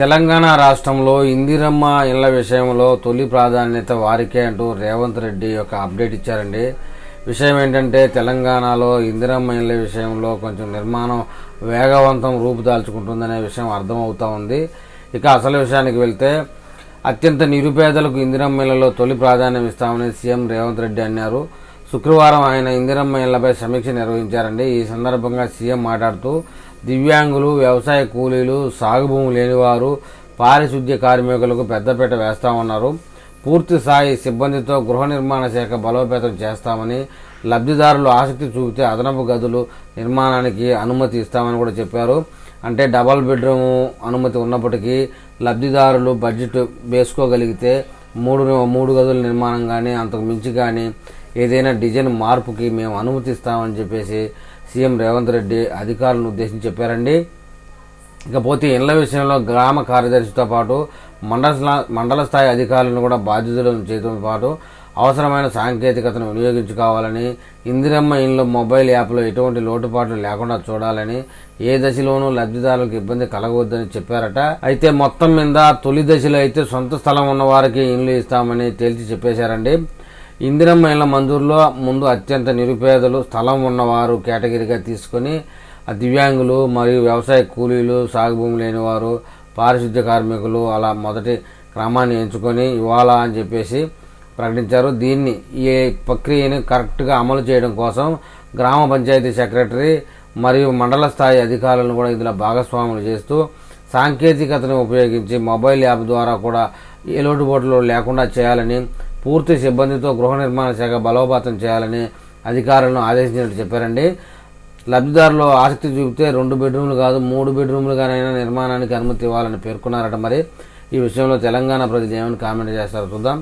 తెలంగాణ రాష్ట్రంలో ఇందిరమ్మ ఇళ్ల విషయంలో తొలి ప్రాధాన్యత వారికే అంటూ రేవంత్ రెడ్డి ఒక అప్డేట్ ఇచ్చారండి. విషయం ఏంటంటే తెలంగాణలో ఇందిరమ్మ ఇళ్ల విషయంలో కొంచెం నిర్మాణం వేగవంతం రూపుదాల్చుకుంటుందనే విషయం అర్థమవుతా ఉంది. ఇక అసలు విషయానికి వెళ్తే అత్యంత నిరుపేదలకు ఇందిరమ్మ ఇళ్లలో తొలి ప్రాధాన్యం ఇస్తామని సీఎం రేవంత్ రెడ్డి అన్నారు. శుక్రవారం ఆయన ఇందిరమ్మ ఇళ్లపై సమీక్ష నిర్వహించారండి. ఈ సందర్భంగా సీఎం మాట్లాడుతూ దివ్యాంగులు, వ్యవసాయ కూలీలు, సాగు భూమి లేనివారు, పారిశుద్ధ్య కార్మికులకు పెద్దపీట వేస్తామన్నారు. పూర్తి స్థాయి సిబ్బందితో గృహ నిర్మాణ శాఖ బలోపేతం చేస్తామని, లబ్ధిదారులు ఆసక్తి చూపితే అదనపు గదులు నిర్మాణానికి అనుమతి ఇస్తామని కూడా చెప్పారు. అంటే డబల్ బెడ్రూమ్ అనుమతి ఉన్నప్పటికీ లబ్ధిదారులు బడ్జెట్ వేసుకోగలిగితే మూడు గదుల నిర్మాణం కానీ అంతకు మించి కానీ ఏదైనా డిజైన్ మార్పుకి మేము అనుమతిస్తామని చెప్పేసి సీఎం రేవంత్ రెడ్డి అధికారులను ఉద్దేశించి చెప్పారండి. ఇకపోతే ఇళ్ల విషయంలో గ్రామ కార్యదర్శితో పాటు మండల స్థాయి అధికారులను కూడా బాధ్యతలను చేయడంతో పాటు అవసరమైన సాంకేతికతను వినియోగించుకోవాలని, ఇందిరమ్మ ఇళ్ల మొబైల్ యాప్లో ఎటువంటి లోటుపాట్లు లేకుండా చూడాలని, ఏ దశలోనూ లబ్ధిదారులకు ఇబ్బంది కలగవద్దని చెప్పారట. అయితే మొత్తం మీద తొలి దశలో అయితే సొంత స్థలం ఉన్న వారికి ఇళ్లు ఇస్తామని తేల్చి చెప్పేశారండి. ఇందిరమ్మ ఇళ్ల మంజూరులో ముందు అత్యంత నిరుపేదలు, స్థలం ఉన్నవారు కేటగిరీగా తీసుకొని దివ్యాంగులు మరియు వ్యవసాయ కూలీలు, సాగు భూమి లేనివారు, పారిశుద్ధ్య కార్మికులు అలా మొదటి క్రమాన్ని ఎంచుకొని ఇవ్వాలా అని చెప్పేసి ప్రకటించారు. దీన్ని ఈ ప్రక్రియని కరెక్ట్గా అమలు చేయడం కోసం గ్రామ పంచాయతీ సెక్రటరీ మరియు మండల స్థాయి అధికారులను కూడా ఇందులో భాగస్వాములు చేస్తూ సాంకేతికతను ఉపయోగించి మొబైల్ యాప్ ద్వారా కూడా ఏ లోటుపాట్లు లేకుండా చేయాలని, పూర్తి సిబ్బందితో గృహ నిర్మాణ శాఖ బలోపేతం చేయాలని అధికారులను ఆదేశించినట్టు చెప్పారండి. లబ్ధిదారులు ఆసక్తి చూపితే 2 బెడ్రూమ్లు కాదు 3 బెడ్రూమ్లుగానైనా నిర్మాణానికి అనుమతి ఇవ్వాలని పేర్కొన్నారట. మరి ఈ విషయంలో తెలంగాణ ప్రజలు ఏమని కామెంట్ చేస్తారో చూద్దాం.